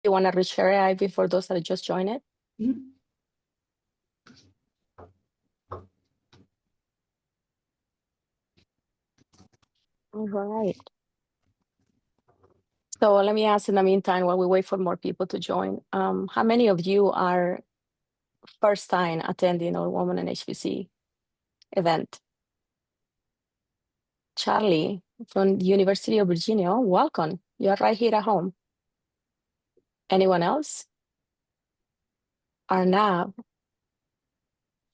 you want to reshare it, Ivy, for those that just joined it? Mhm. All right. So let me ask in the meantime, while we wait for more people to join, how many of you are first time attending our Women in HPC event? Charlie from the University of Virginia, welcome. You're right here at home. Anyone else? Arnab.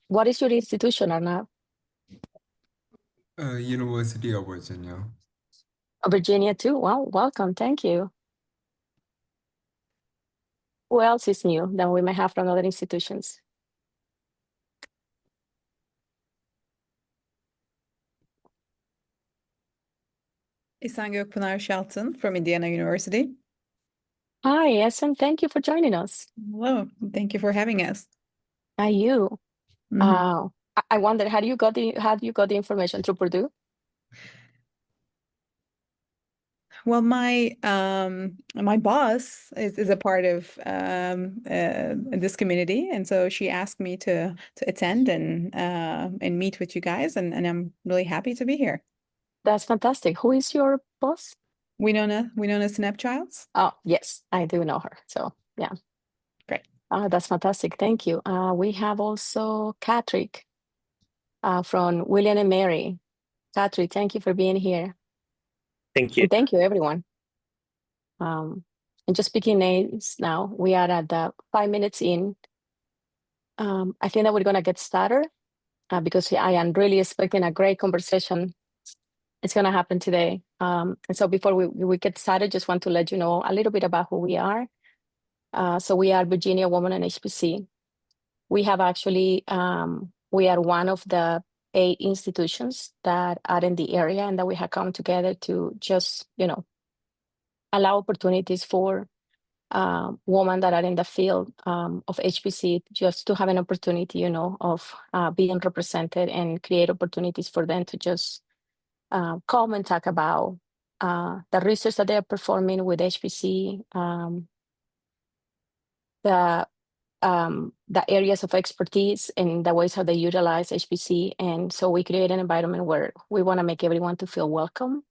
What is your institution, Arnab? University of Virginia. Virginia too? Well, welcome. Thank you. Who else is new that we may have from other institutions? İhsan Gökpınar Shelton from Indiana University. Hi, Essen. Thank you for joining us. Hello, thank you for having us. Hi, you. Mhm. I wonder, how you got the information through Purdue? Well, my my boss is a part of this community, and so she asked me to attend and meet with you guys, and I'm really happy to be here. That's fantastic. Who is your boss? Winona Snapchilds. Oh, yes, I do know her. So yeah. Great. That's fantastic. Thank you. We have also Catrick from William and Mary. Catrick, thank you for being here. Thank you. And thank you, everyone. And just speaking names now, we are at the 5 minutes in. I think that we're going to get started because I am really expecting a great conversation. It's going to happen today. And so before we get started, just want to let you know a little bit about who we are. So we are Virginia Women in HPC. We have actually, we are one of the 8 institutions that are in the area and that we have come together to just, allow opportunities for women that are in the field of HPC just to have an opportunity, of being represented and create opportunities for them to just come and talk about the research that they're performing with HPC, the areas of expertise and the ways how they utilize HPC. And so we create an environment where we want to make everyone to feel welcome,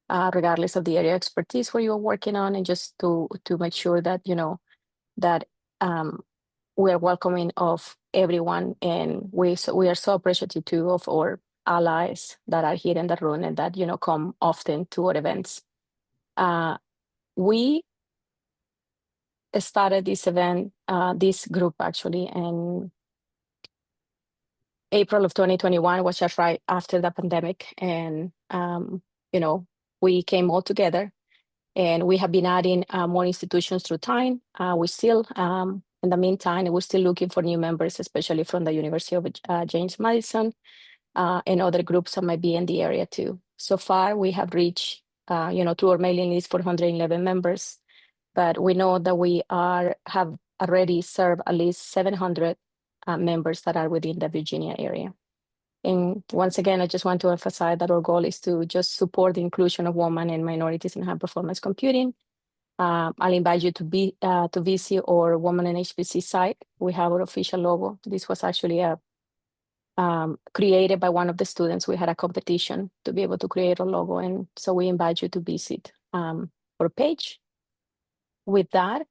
regardless of the area of expertise where you're working on, and just to make sure that, that we're welcoming of everyone. And we are so appreciative too of our allies that are here in the room and that, come often to our events. We started this event, this group actually, in April of 2021, was just right after the pandemic. And, we came all together and we have been adding more institutions through time. We still, in the meantime, we're still looking for new members, especially from the University of James Madison and other groups that might be in the area too. So far, we have reached, through our mailing list, 411 members. But we know that we have already served at least 700 members that are within the Virginia area. And once again, I just want to emphasize that our goal is to just support the inclusion of women and minorities in high-performance computing. I'll invite you to visit our Women in HPC site. We have our official logo. This was actually created by one of the students. We had a competition to be able to create a logo, and so we invite you to visit our page. With that,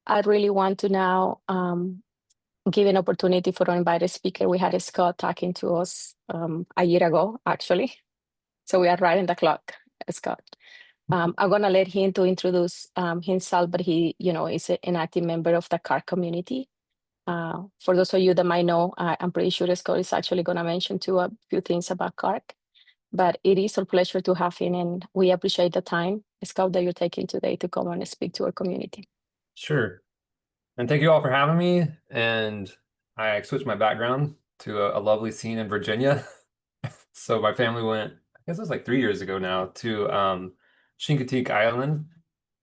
I really want to now give an opportunity for our invited speaker. We had Scott talking to us a year ago, actually. So we are right in the clock, Scott. I'm going to let him to introduce himself, but he, is an active member of the CaRRC community. For those of you that might know, I'm pretty sure Scott is actually going to mention too a few things about CaRRC. But it is a pleasure to have him, and we appreciate the time, Scott, that you're taking today to come and speak to our community. Sure. And thank you all for having me. And I switched my background to a lovely scene in Virginia. So my family went, I guess it was like 3 years ago now, to Chincoteague Island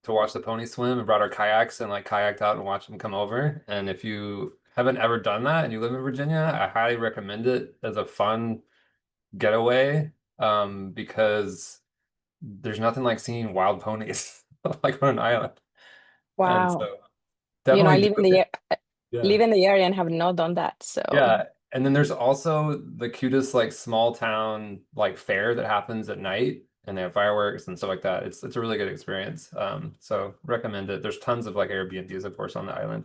to watch the pony swim, and brought our kayaks and kayaked out and watched them come over. And if you haven't ever done that and you live in Virginia, I highly recommend it as a fun getaway, because there's nothing like seeing wild ponies like on an island. Wow. And so You know, I Definitely live do in the it. live Yeah. in the area and have not done that. So Yeah. And then there's also the cutest like small town like fair that happens at night, and they have fireworks and stuff like that. It's a really good experience. So recommend it. There's tons of like Airbnbs, of course, on the island.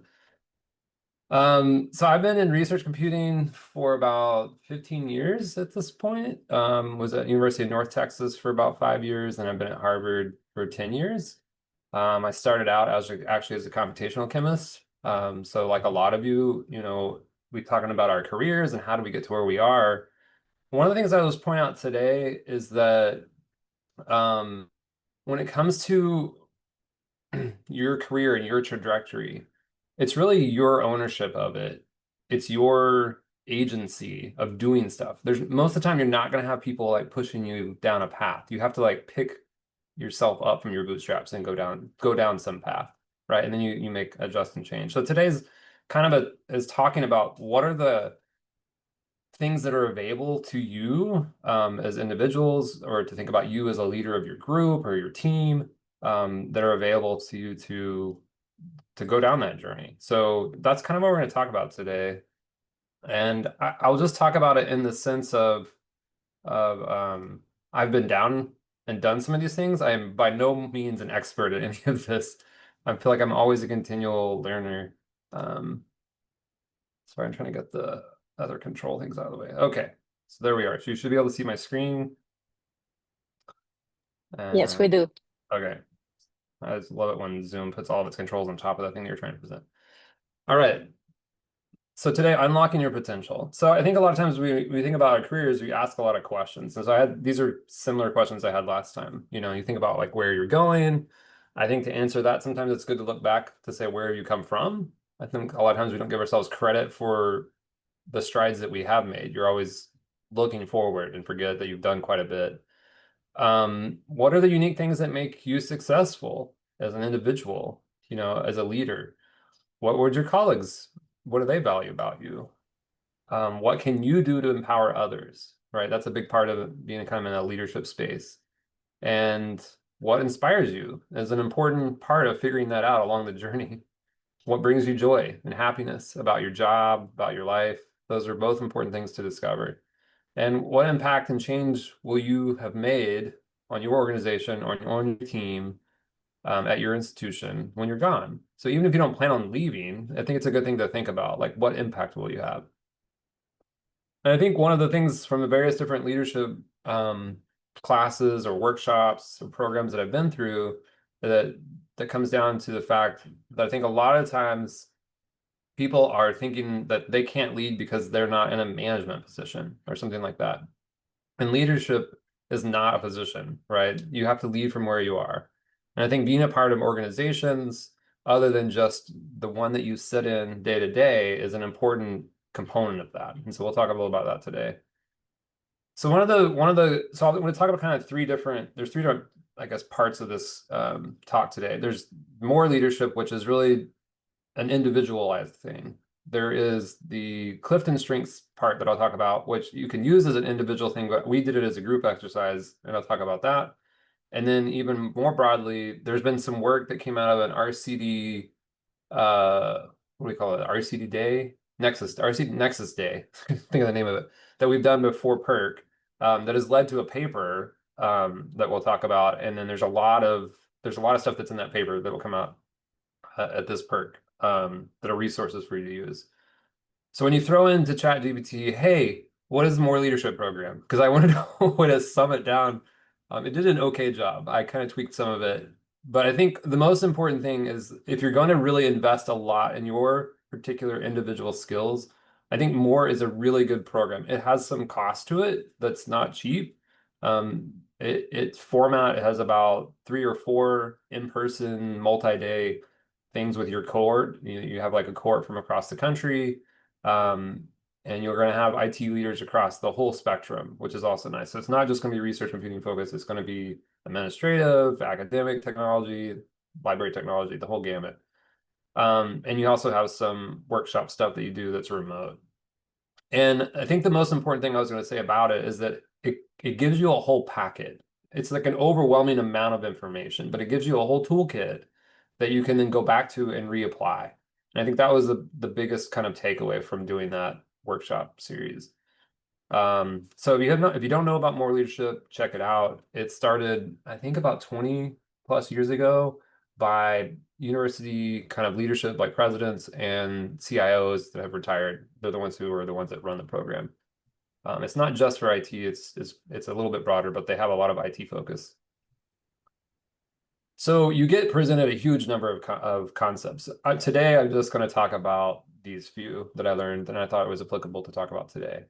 So I've been in research computing for about 15 years at this point. Was at University of North Texas for about 5 years, and I've been at Harvard for 10 years. I started out actually as a computational chemist. So like a lot of you, we talking about our careers and how do we get to where we are. One of the things I was pointing out today is that when it comes to your career and your trajectory, it's really your ownership of it. It's your agency of doing stuff. There's most of the time you're not going to have people like pushing you down a path. You have to like pick yourself up from your bootstraps and go down some path, right? And then you make adjust and change. So today's kind of is talking about what are the things that are available to you as individuals, or to think about you as a leader of your group or your team, that are available to you to go down that journey. So that's kind of what we're going to talk about today. And I'll just talk about it in the sense of I've been down and done some of these things. I am by no means an expert at any of this. I feel like I'm always a continual learner. Sorry, I'm trying to get the other control things out of the way. Okay, so there we are. So you should be able to see my screen. yes, we do. Okay. I just love it when Zoom puts all of its controls on top of that thing that you're trying to present. All right. So today, unlocking your potential. So I think a lot of times we think about our careers, we ask a lot of questions. And so these are similar questions I had last time. You think about like where you're going. I think to answer that, sometimes it's good to look back to say where you come from. I think a lot of times we don't give ourselves credit for the strides that we have made. You're always looking forward and forget that you've done quite a bit. What are the unique things that make you successful as an individual, as a leader? What would your colleagues, what do they value about you? What can you do to empower others, right? That's a big part of being kind of in a leadership space. And what inspires you is an important part of figuring that out along the journey. What brings you joy and happiness about your job, about your life? Those are both important things to discover. And what impact and change will you have made on your organization, on your team, at your institution when you're gone? So even if you don't plan on leaving, I think it's a good thing to think about, like what impact will you have? And I think one of the things from the various different leadership classes or workshops or programs that I've been through that comes down to the fact that I think a lot of times people are thinking that they can't lead because they're not in a management position or something like that. And leadership is not a position, right? You have to lead from where you are. And I think being a part of organizations, other than just the one that you sit in day to day, is an important component of that. And so we'll talk a little about that today. So so I'm going to talk about kind of there's three different, I guess, parts of this talk today. There's more leadership, which is really an individualized thing. There is the CliftonStrengths part that I'll talk about, which you can use as an individual thing, but we did it as a group exercise, and I'll talk about that. And then even more broadly, there's been some work that came out of an RCD, what do we call it? RCD Day? RCD Nexus Day, think of the name of it, that we've done before PERC, that has led to a paper that we'll talk about. And then there's a lot of stuff that's in that paper that will come out at this PERC that are resources for you to use. So when you throw into ChatGPT, hey, what is the MOR leadership program? Because I wanted to sum it down. It did an okay job. I kind of tweaked some of it. But I think the most important thing is if you're going to really invest a lot in your particular individual skills, I think MOR is a really good program. It has some cost to it that's not cheap. Its format, it has about 3 or 4 in-person multi-day things with your cohort. You have like a cohort from across the country, and you're going to have IT leaders across the whole spectrum, which is also nice. So it's not just going to be research computing focused. It's going to be administrative, academic technology, library technology, the whole gamut. And you also have some workshop stuff that you do that's remote. And I think the most important thing I was going to say about it is that it gives you a whole packet. It's like an overwhelming amount of information, but it gives you a whole toolkit that you can then go back to and reapply. And I think that was the biggest kind of takeaway from doing that workshop series. So if you don't know about MOR leadership, check it out. It started, I think, about 20 plus years ago by university kind of leadership, like presidents and CIOs that have retired. They're the ones that run the program. It's not just for IT, it's a little bit broader, but they have a lot of IT focus. So you get presented a huge number of concepts. Today, I'm just going to talk about these few that I learned and I thought it was applicable to talk about today.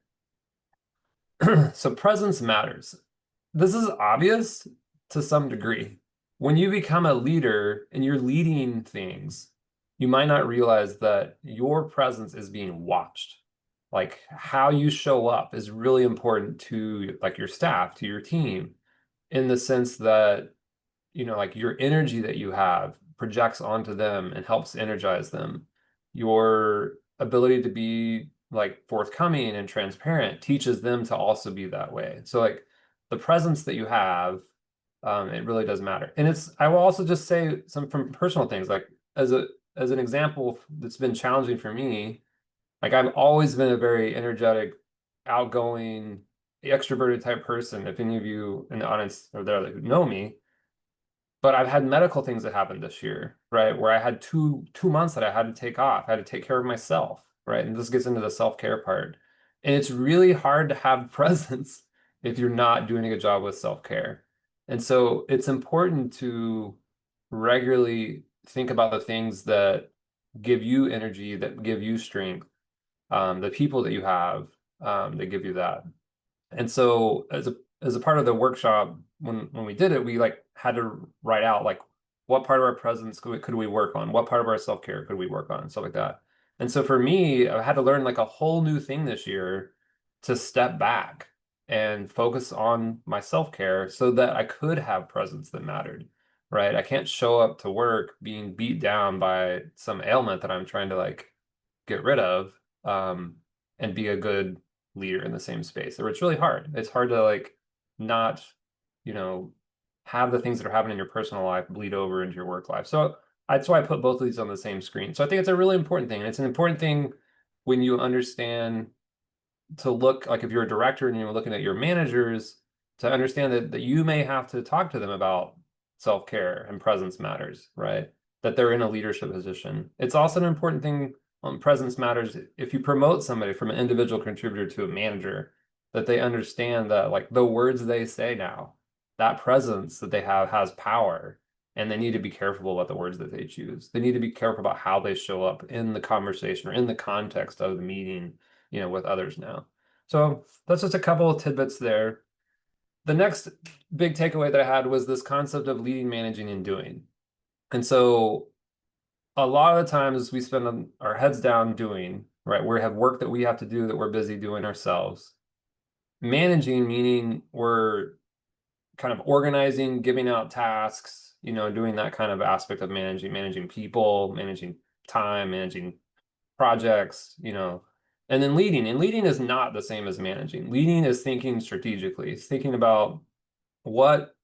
So presence matters. This is obvious to some degree. When you become a leader and you're leading things, you might not realize that your presence is being watched. Like how you show up is really important to like your staff, to your team, in the sense that, you know, like your energy that you have projects onto them and helps energize them. Your ability to be like forthcoming and transparent teaches them to also be that way. So like the presence that you have, it really does matter. And I will also just say some from personal things, like as an example that's been challenging for me, like I've always been a very energetic, outgoing, extroverted type person. If any of you in the audience are there that know me, but I've had medical things that happened this year, right? Where I had two months that I had to take off. I had to take care of myself, right? And this gets into the self-care part. And it's really hard to have presence if you're not doing a good job with self-care. And so it's important to regularly think about the things that give you energy, that give you strength, the people that you have that give you that. And so as a part of the workshop, when we did it, we like had to write out like what part of our presence could we work on, what part of our self-care could we work on, stuff like that. And so for me, I had to learn like a whole new thing this year to step back and focus on my self-care so that I could have presence that mattered, right? I can't show up to work being beat down by some ailment that I'm trying to like get rid of, and be a good leader in the same space. Or it's really hard. It's hard to like not, you know, have the things that are happening in your personal life bleed over into your work life. So that's why I put both of these on the same screen. So I think it's a really important thing. And it's an important thing when you understand to look, like if you're a director and you're looking at your managers, to understand that you may have to talk to them about self-care and presence matters, right? That they're in a leadership position. It's also an important thing on presence matters if you promote somebody from an individual contributor to a manager, that they understand that like the words they say now, that presence that they have has power, and they need to be careful about the words that they choose. They need to be careful about how they show up in the conversation or in the context of the meeting, you know, with others now. So that's just a couple of tidbits there. The next big takeaway that I had was this concept of leading, managing, and doing. And so a lot of the times we spend our heads down doing, right? We have work that we have to do that we're busy doing ourselves. Managing, meaning we're kind of organizing, giving out tasks, you know, doing that kind of aspect of managing people, managing time, managing projects, you know, and then leading. And leading is not the same as managing. Leading is thinking strategically. It's thinking about what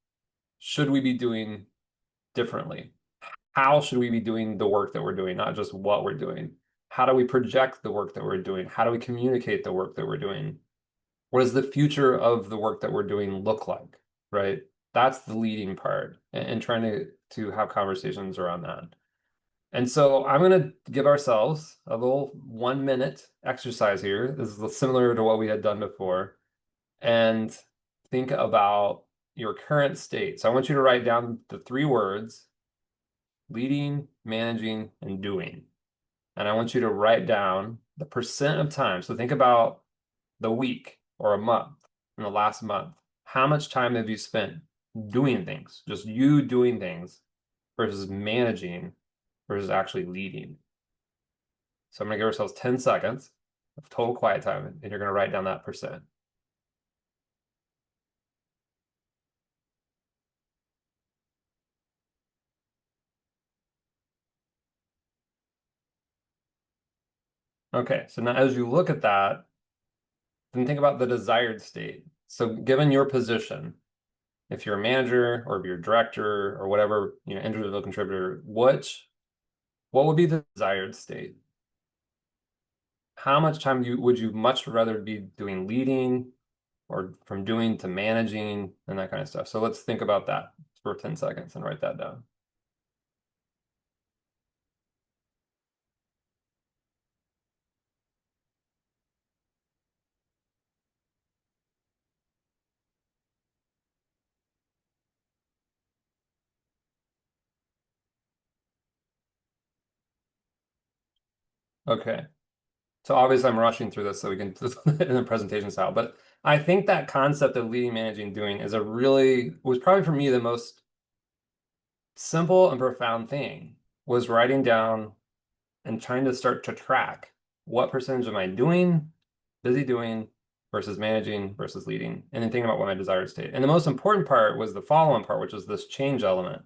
should we be doing differently? How should we be doing the work that we're doing, not just what we're doing? How do we project the work that we're doing? How do we communicate the work that we're doing? What does the future of the work that we're doing look like, right? That's the leading part, and trying to have conversations around that. And so I'm going to give ourselves a little 1 minute exercise here. This is similar to what we had done before. And think about your current state. So I want you to write down the 3 words: leading, managing, and doing. And I want you to write down the percent of time. So think about the week or a month in the last month. How much time have you spent doing things, just you doing things, versus managing versus actually leading? So I'm going to give ourselves 10 seconds of total quiet time, and you're going to write down that percent. Okay, so now as you look at that, then think about the desired state. So given your position, if you're a manager or if you're a director or whatever, you know, individual contributor, which what would be the desired state? How much time would you much rather be doing leading or from doing to managing and that kind of stuff? So let's think about that for 10 seconds and write that down. Okay. So obviously I'm rushing through this so we can in the presentation style, but I think that concept of leading, managing, doing is was probably for me the most simple and profound thing, was writing down and trying to start to track what percentage am I doing, busy doing, versus managing versus leading, and then thinking about what my desired state. And the most important part was the follow-on part, which was this change element.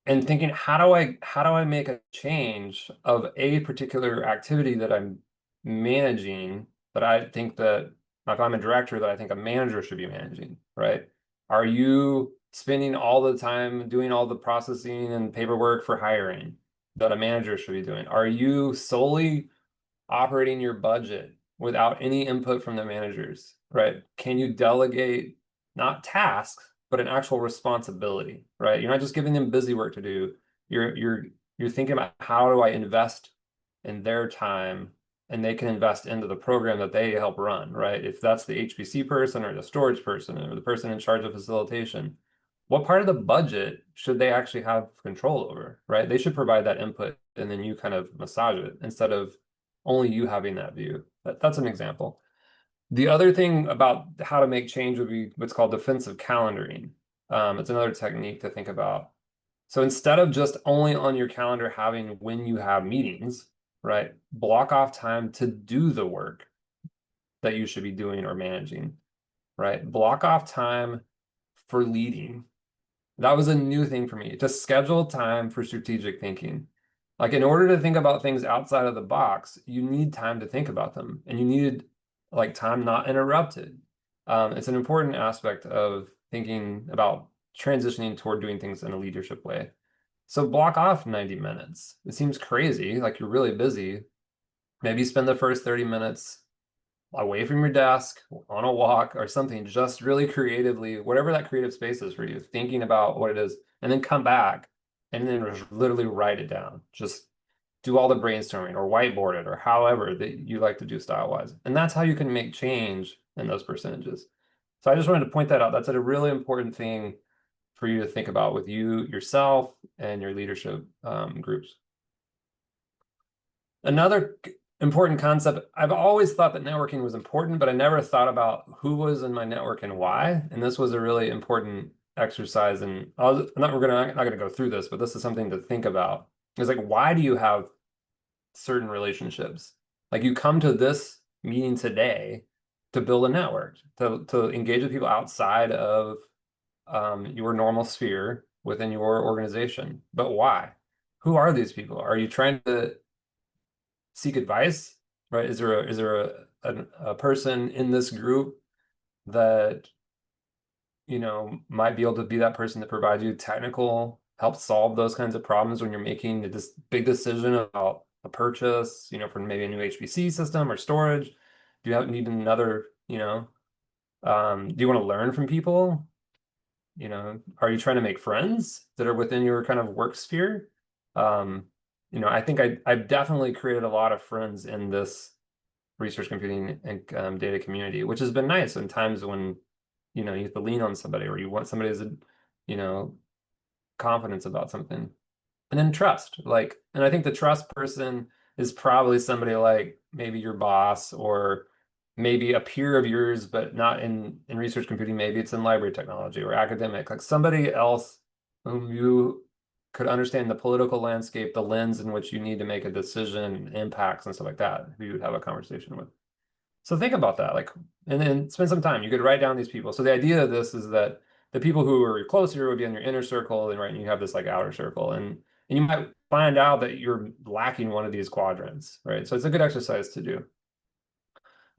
And thinking, how do I make a change of a particular activity that I'm managing that I think that if I'm a director that I think a manager should be managing, right? Are you spending all the time doing all the processing and paperwork for hiring that a manager should be doing? Are you solely operating your budget without any input from the managers, right? Can you delegate not tasks, but an actual responsibility, right? You're not just giving them busy work to do. You're thinking about, how do I invest in their time and they can invest into the program that they help run, right? If that's the HPC person or the storage person or the person in charge of facilitation, what part of the budget should they actually have control over, right? They should provide that input and then you kind of massage it instead of only you having that view. That's an example. The other thing about how to make change would be what's called defensive calendaring. It's another technique to think about. So instead of just only on your calendar having when you have meetings, right? Block off time to do the work that you should be doing or managing, right? Block off time for leading. That was a new thing for me, to schedule time for strategic thinking. Like, in order to think about things outside of the box, you need time to think about them, and you need like time not interrupted. It's an important aspect of thinking about transitioning toward doing things in a leadership way. So block off 90 minutes. It seems crazy, like you're really busy. Maybe spend the first 30 minutes away from your desk, on a walk or something, just really creatively, whatever that creative space is for you, thinking about what it is, and then come back and then just literally write it down. Just do all the brainstorming or whiteboard it or however that you like to do style-wise. And that's how you can make change in those percentages. So I just wanted to point that out. That's a really important thing for you to think about with yourself and your leadership groups. Another important concept, I've always thought that networking was important, but I never thought about who was in my network and why. And this was a really important exercise. And I'm not gonna go through this, but this is something to think about. It's like, why do you have certain relationships? Like, you come to this meeting today to build a network, to engage with people outside of your normal sphere within your organization. But why? Who are these people? Are you trying to seek advice, right? Is there a person in this group that, you know, might be able to be that person to provide you technical help solve those kinds of problems when you're making this big decision about a purchase, you know, for maybe a new HPC system or storage? Do you need another, you know, do you want to learn from people? You know, are you trying to make friends that are within your kind of work sphere? You know, I think I've definitely created a lot of friends in this research computing and data community, which has been nice in times when, you know, you have to lean on somebody or you want somebody's, you know, confidence about something. And then trust, like, and I think the trust person is probably somebody like maybe your boss or maybe a peer of yours, but not in research computing. Maybe it's in library technology or academic, like somebody else whom you could understand the political landscape, the lens in which you need to make a decision, impacts and stuff like that, who you would have a conversation with. So think about that, like, and then spend some time. You could write down these people. So the idea of this is that the people who are closer would be in your inner circle, and right, and you have this like outer circle, and you might find out that you're lacking one of these quadrants, right? So it's a good exercise to do.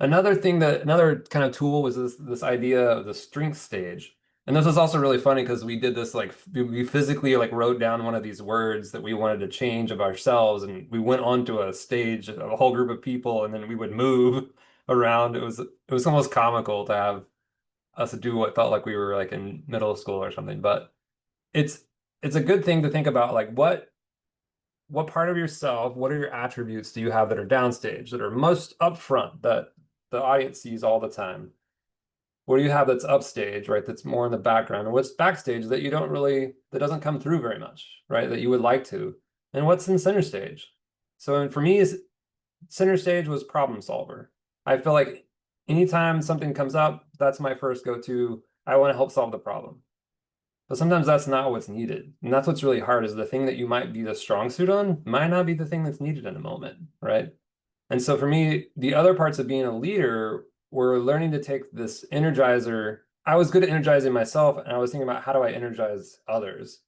Another thing another kind of tool was this idea of the strength stage. And this was also really funny because we did this, like, we physically like wrote down one of these words that we wanted to change of ourselves, and we went onto a stage, a whole group of people, and then we would move around. It was almost comical to have us do what felt like we were like in middle school or something. But it's a good thing to think about, like what part of yourself, what are your attributes do you have that are downstage, that are most upfront, that the audience sees all the time? What do you have that's upstage, right? That's more in the background, and what's backstage that you don't really, that doesn't come through very much, right? That you would like to, and what's in center stage. So for me, center stage was problem solver. I feel like anytime something comes up, that's my first go-to. I want to help solve the problem. But sometimes that's not what's needed. And that's what's really hard, is the thing that you might be the strong suit on might not be the thing that's needed in a moment, right? And so for me, the other parts of being a leader were learning to take this energizer. I was good at energizing myself, and I was thinking about, how do I energize others?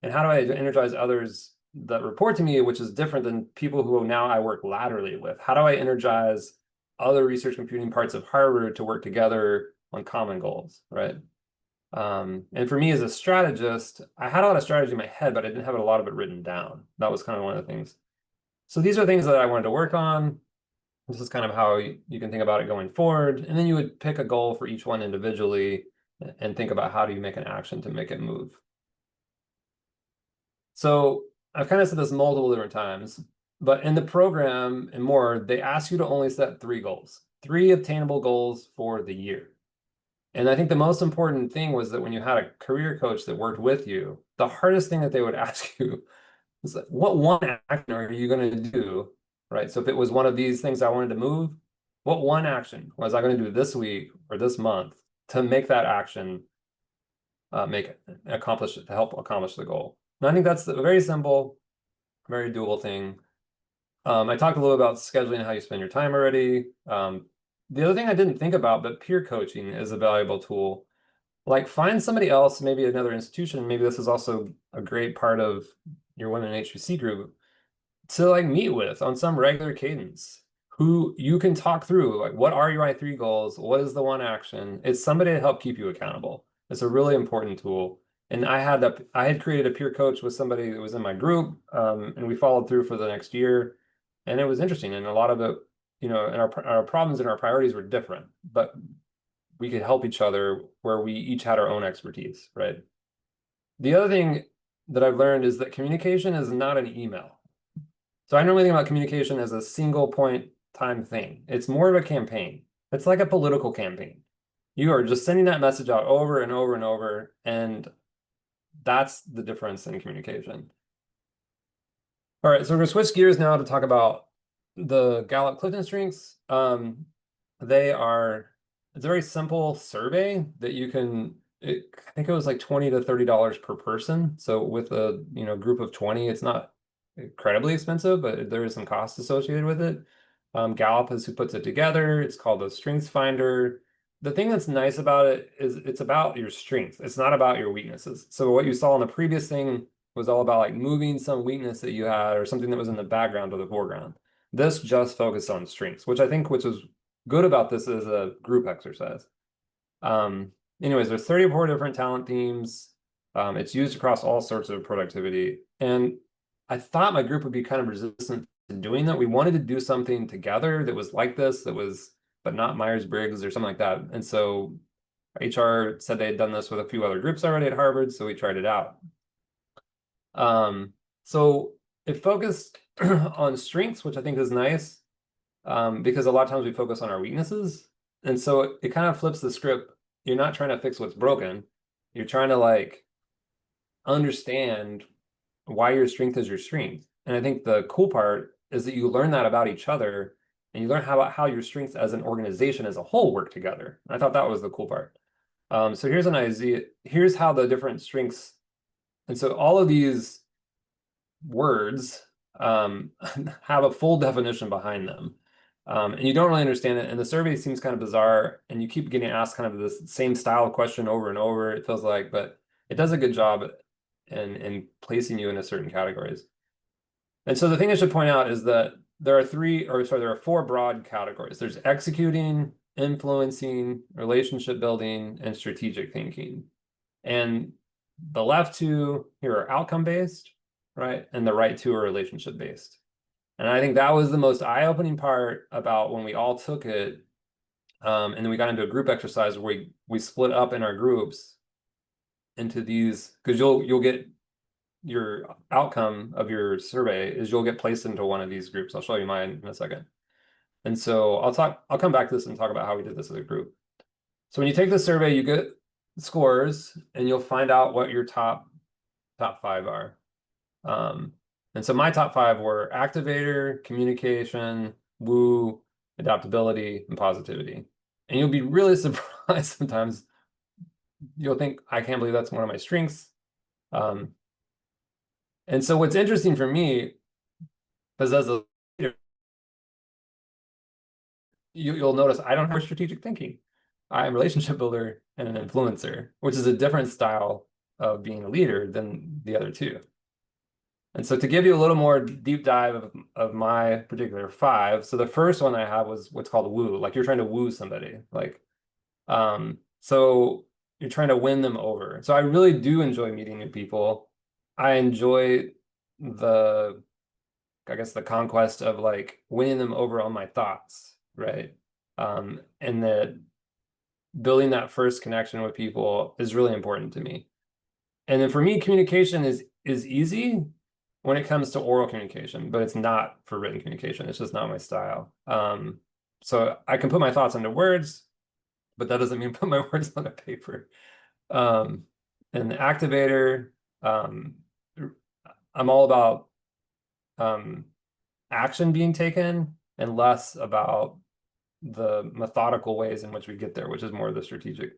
And how do I energize others that report to me, which is different than people who now I work laterally with? How do I energize other research computing parts of Harvard to work together on common goals, right? And for me as a strategist, I had a lot of strategy in my head, but I didn't have a lot of it written down. That was kind of one of the things. So these are things that I wanted to work on. This is kind of how you can think about it going forward. And then you would pick a goal for each one individually and think about, how do you make an action to make it move? So I've kind of said this multiple different times, but in the program and more, they ask you to only set 3 goals, 3 obtainable goals for the year. And I think the most important thing was that when you had a career coach that worked with you, the hardest thing that they would ask you is, like, what one action are you going to do, right? So if it was one of these things I wanted to move, what one action was I going to do this week or this month to make that action accomplish it, to help accomplish the goal? And I think that's a very simple, very doable thing. I talked a little about scheduling and how you spend your time already. The other thing I didn't think about, but peer coaching is a valuable tool. Like, find somebody else, maybe another institution, maybe this is also a great part of your women in HPC group, to like meet with on some regular cadence, who you can talk through, like, what are your I3 goals? What is the one action? It's somebody to help keep you accountable. It's a really important tool. And I had created a peer coach with somebody that was in my group, and we followed through for the next year. And it was interesting. And a lot of it, and our problems and our priorities were different, but we could help each other where we each had our own expertise, right? The other thing that I've learned is that communication is not an email. So I normally think about communication as a single point time thing. It's more of a campaign. It's like a political campaign. You are just sending that message out over and over and over, and that's the difference in communication. All right, so we're gonna switch gears now to talk about the Gallup CliftonStrengths. It's a very simple survey that you can, I think it was like $20 to $30 per person. So with a group of 20, it's not incredibly expensive, but there is some cost associated with it. Gallup is who puts it together. It's called the Strengths Finder. The thing that's nice about it is it's about your strengths. It's not about your weaknesses. So what you saw in the previous thing was all about like moving some weakness that you had or something that was in the background or the foreground. This just focused on strengths, which was good about this as a group exercise. Anyways, there's 34 different talent themes. It's used across all sorts of productivity. And I thought my group would be kind of resistant to doing that. We wanted to do something together that was like this, but not Myers-Briggs or something like that. And so HR said they had done this with a few other groups already at Harvard, so we tried it out. So it focused on strengths, which I think is nice, because a lot of times we focus on our weaknesses. And so it kind of flips the script. You're not trying to fix what's broken. You're trying to like understand why your strength is your strength. And I think the cool part is that you learn that about each other, and you learn how your strengths as an organization as a whole work together. And I thought that was the cool part. So here's an idea. Here's how the different strengths, and so all of these words have a full definition behind them. And you don't really understand it. And the survey seems kind of bizarre, and you keep getting asked kind of this same style of question over and over, it feels like, but it does a good job in placing you into certain categories. And so the thing I should point out is that there are 4 broad categories. There's executing, influencing, relationship building, and strategic thinking. And the left two here are outcome-based, right? And the right two are relationship-based. And I think that was the most eye-opening part about when we all took it. And then we got into a group exercise where we split up in our groups into these, because you'll get your outcome of your survey is you'll get placed into one of these groups. I'll show you mine in a second. And so I'll come back to this and talk about how we did this as a group. So when you take the survey, you get scores and you'll find out what your top 5 are. And so my top 5 were activator, communication, woo, adaptability, and positivity. And you'll be really surprised sometimes. You'll think, I can't believe that's one of my strengths. And so what's interesting for me is as a leader, you'll notice I don't have strategic thinking. I'm a relationship builder and an influencer, which is a different style of being a leader than the other two. And so to give you a little more deep dive of my particular 5, so the first one I have was what's called woo, like you're trying to woo somebody, like, so you're trying to win them over. So I really do enjoy meeting new people. I enjoy I guess the conquest of like winning them over on my thoughts, right? And that building that first connection with people is really important to me. And then for me, communication is easy when it comes to oral communication, but it's not for written communication. It's just not my style. So I can put my thoughts into words, but that doesn't mean put my words on a paper. And the activator, I'm all about action being taken and less about the methodical ways in which we get there, which is more the strategic.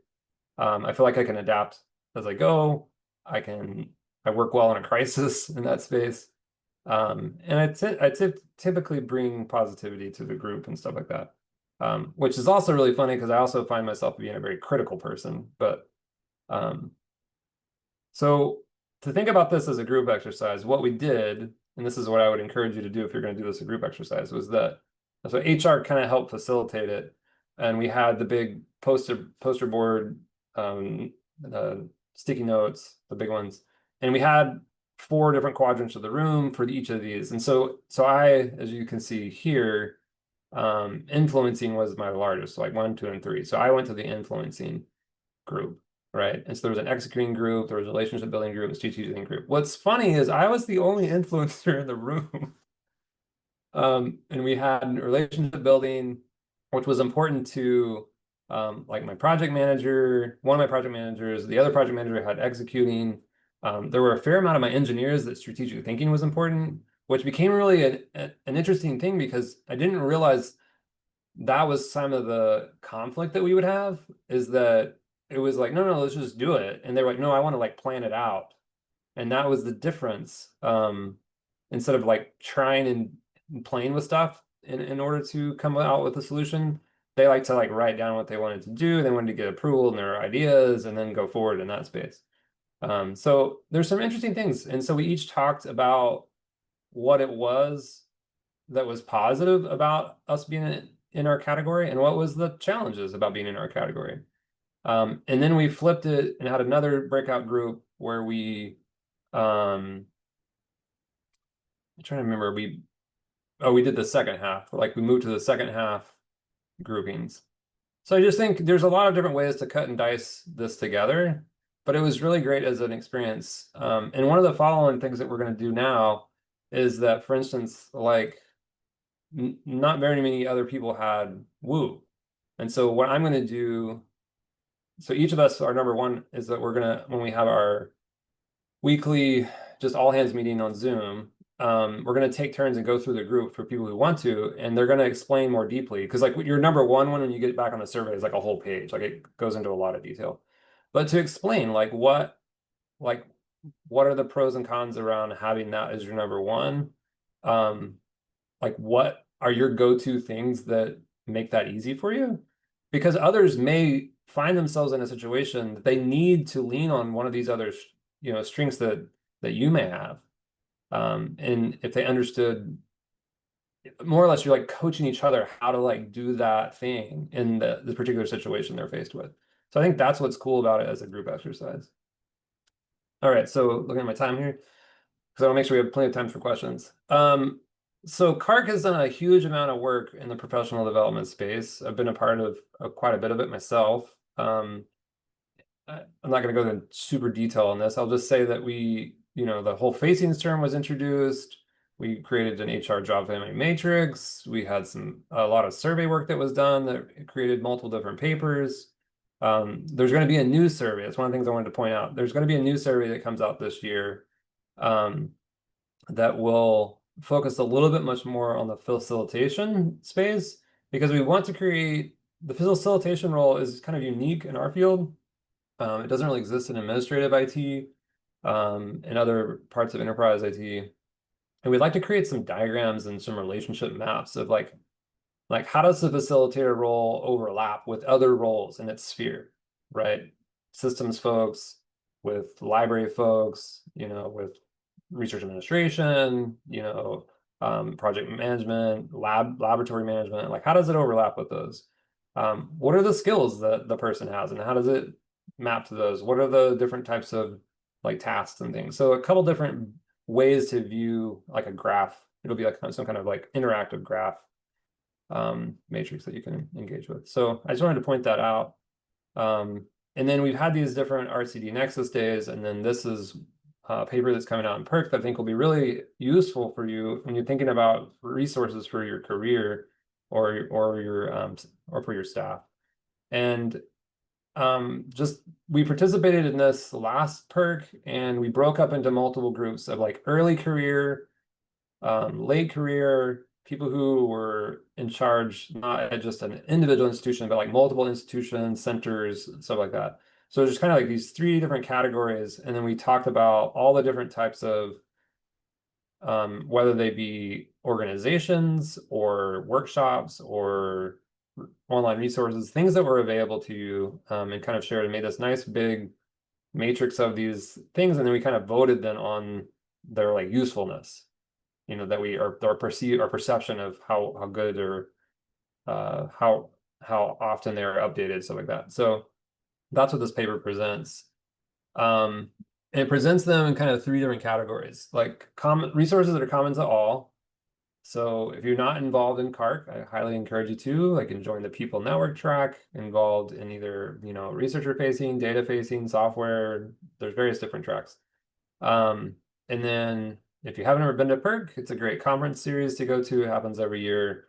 I feel like I can adapt as I go. I work well in a crisis in that space. And I typically bring positivity to the group and stuff like that, which is also really funny because I also find myself being a very critical person. But so to think about this as a group exercise, what we did, and this is what I would encourage you to do if you're going to do this as a group exercise, was that so HR kind of helped facilitate it, and we had the big poster board, the sticky notes, the big ones, and we had 4 different quadrants of the room for each of these. And so I, as you can see here, influencing was my largest, so like 1, 2, and 3. So I went to the influencing group, right? And so there was an executing group, there was a relationship building group, a strategic group. What's funny is I was the only influencer in the room. And we had relationship building, which was important to like my project manager, one of my project managers, the other project manager had executing. There were a fair amount of my engineers that strategic thinking was important, which became really an interesting thing because I didn't realize that was some of the conflict that we would have, is that it was like, no, let's just do it. And they were like, no, I want to like plan it out. And that was the difference. Instead of like trying and playing with stuff in order to come out with a solution, they like to like write down what they wanted to do. They wanted to get approval in their ideas and then go forward in that space. So there's some interesting things. And so we each talked about what it was that was positive about us being in our category and what was the challenges about being in our category. And then we flipped it and had another breakout group where we, I'm trying to remember, we did the second half, like we moved to the second half groupings. So I just think there's a lot of different ways to cut and dice this together, but it was really great as an experience. And one of the following things that we're going to do now is that, for instance, like not very many other people had woo. And so what I'm going to do, so each of us, our number 1 is that we're going to, when we have our weekly just all hands meeting on Zoom, we're going to take turns and go through the group for people who want to, and they're going to explain more deeply. Because like your number 1 when you get back on the survey is like a whole page, like it goes into a lot of detail. But to explain like what are the pros and cons around having that as your number 1? Like what are your go-to things that make that easy for you? Because others may find themselves in a situation that they need to lean on one of these other strengths that you may have. And if they understood more or less, you're like coaching each other how to like do that thing in the particular situation they're faced with. So I think that's what's cool about it as a group exercise. All right, so looking at my time here, because I want to make sure we have plenty of time for questions. So CaRRC has done a huge amount of work in the professional development space. I've been a part of quite a bit of it myself. I'm not going to go into super detail on this. I'll just say that the whole facings term was introduced. We created an HR job family matrix. We had a lot of survey work that was done that created multiple different papers. There's going to be a new survey. That's one of the things I wanted to point out. There's going to be a new survey that comes out this year that will focus a little bit much more on the facilitation space, because we want to create the facilitation role is kind of unique in our field. It doesn't really exist in administrative IT and other parts of enterprise IT. And we'd like to create some diagrams and some relationship maps of like how does the facilitator role overlap with other roles in its sphere, right? Systems folks, with library folks, with research administration, project management, laboratory management. Like, how does it overlap with those? What are the skills that the person has, and how does it map to those? What are the different types of like tasks and things? So a couple different ways to view like a graph. It'll be like some kind of like interactive graph matrix that you can engage with. So I just wanted to point that out. And then we've had these different RCD Nexus days, and then this is a paper that's coming out in PERC that I think will be really useful for you when you're thinking about resources for your career or for your staff. And we participated in this last PERC, and we broke up into multiple groups of like early career, late career, people who were in charge, not at just an individual institution, but like multiple institutions, centers, stuff like that. So there's kind of like these 3 different categories. And then we talked about all the different types of, whether they be organizations or workshops or online resources, things that were available to you, and kind of shared and made this nice big matrix of these things. And then we kind of voted then on their like usefulness, that we are our perception of how good or how often they're updated, stuff like that. So that's what this paper presents. And it presents them in kind of 3 different categories, like common resources that are common to all. So if you're not involved in CaRRC, I highly encourage you to join the people network track, involved in either, researcher facing, data facing, software. There's various different tracks. And then if you haven't ever been to PERC, it's a great conference series to go to. It happens every year.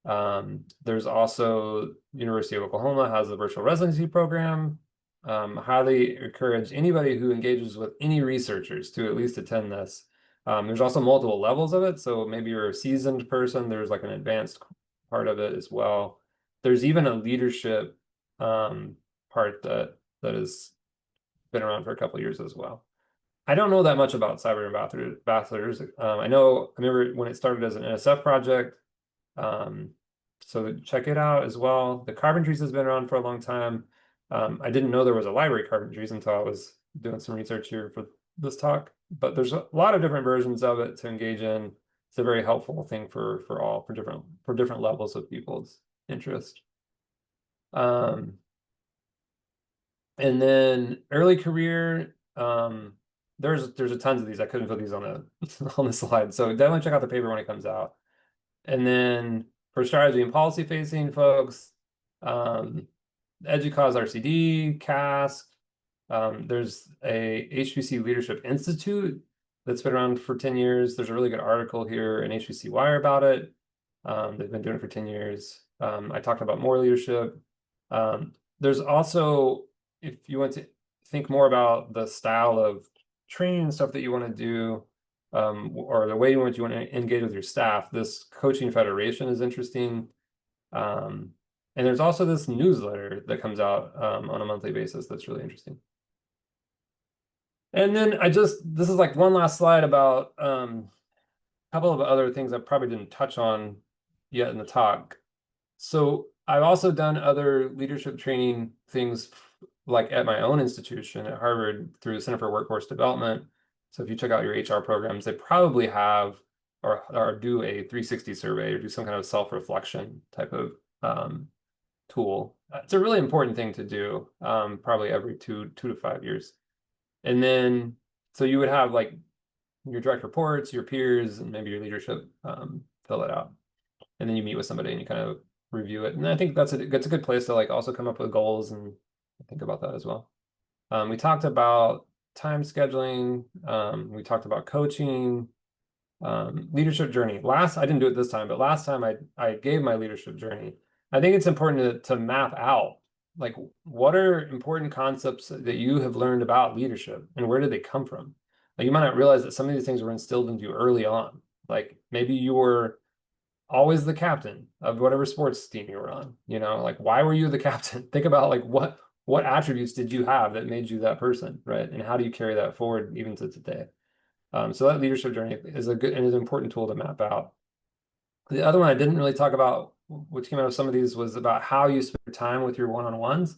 There's also University of Oklahoma has a virtual residency program. Highly encourage anybody who engages with any researchers to at least attend this. There's also multiple levels of it. So maybe you're a seasoned person, there's like an advanced part of it as well. There's even a leadership part that has been around for a couple of years as well. I don't know that much about cyber ambassadors. I remember when it started as an NSF project. So check it out as well. The Carpentries has been around for a long time. I didn't know there was a library Carpentries until I was doing some research here for this talk, but there's a lot of different versions of it to engage in. It's a very helpful thing for different levels of people's interest. And then early career, there's a tons of these. I couldn't put these on the slide, so definitely check out the paper when it comes out. And then for strategy and policy facing folks, EDUCAUSE RCD, CASC. There's a HPC Leadership Institute that's been around for 10 years. There's a really good article here in HPC Wire about it. They've been doing it for 10 years. I talked about MOR leadership. There's also, if you want to think more about the style of training and stuff that you want to do, or the way in which you want to engage with your staff, this coaching federation is interesting. And there's also this newsletter that comes out on a monthly basis that's really interesting. And then this is like one last slide about a couple of other things I probably didn't touch on yet in the talk. So I've also done other leadership training things like at my own institution at Harvard through the Center for Workforce Development. So if you check out your HR programs, they probably have or do a 360 survey or do some kind of self-reflection type of tool. It's a really important thing to do, probably every two to 5 years. And then So you would have like your direct reports, your peers, and maybe your leadership fill it out. And then you meet with somebody and you kind of review it. And I think that's a good place to like also come up with goals and think about that as well. We talked about time scheduling. We talked about coaching, leadership journey. I didn't do it this time, but last time I gave my leadership journey. I think it's important to map out like what are important concepts that you have learned about leadership and where did they come from? Like, you might not realize that some of these things were instilled into you early on. Like maybe you were always the captain of whatever sports team you were on, you know, like why were you the captain? Think about like what attributes did you have that made you that person, right? And how do you carry that forward even to today? So that leadership journey is a good and is an important tool to map out. The other one I didn't really talk about, which came out of some of these, was about how you spend time with your one-on-ones.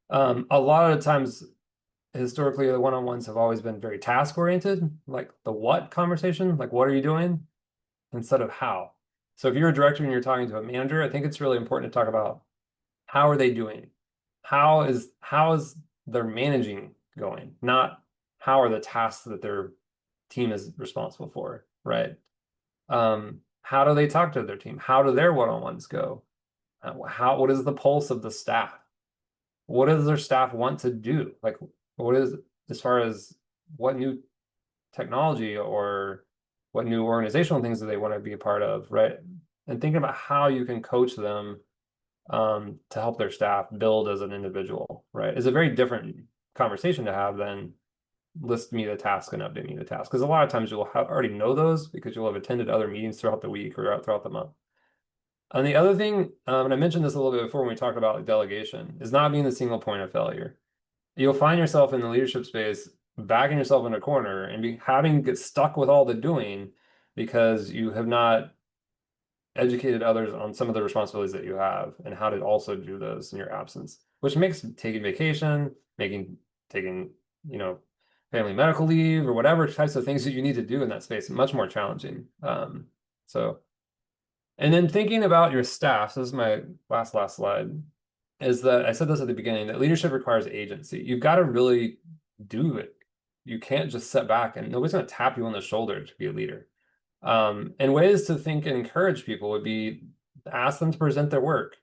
A lot of the times, historically, the one-on-ones have always been very task-oriented, like the what conversation, like what are you doing, instead of how. So if you're a director and you're talking to a manager, I think it's really important to talk about how are they doing? How is their managing going? Not how are the tasks that their team is responsible for, right? How do they talk to their team? How do their one-on-ones go? What is the pulse of the staff? What does their staff want to do? Like, what is, as far as what new technology or what new organizational things do they want to be a part of, right? And thinking about how you can coach them to help their staff build as an individual, right? Is a very different conversation to have than list me the task and update me the task. Because a lot of times you'll already know those because you'll have attended other meetings throughout the week or throughout the month. And the other thing, and I mentioned this a little bit before when we talked about like delegation, is not being the single point of failure. You'll find yourself in the leadership space backing yourself in a corner and having to get stuck with all the doing because you have not educated others on some of the responsibilities that you have and how to also do those in your absence, which makes taking vacation, taking, you know, family medical leave or whatever types of things that you need to do in that space much more challenging. And then thinking about your staff, so this is my last slide, is that I said this at the beginning, that leadership requires agency. You've got to really do it. You can't just sit back and nobody's going to tap you on the shoulder to be a leader. And ways to think and encourage people would be ask them to present their work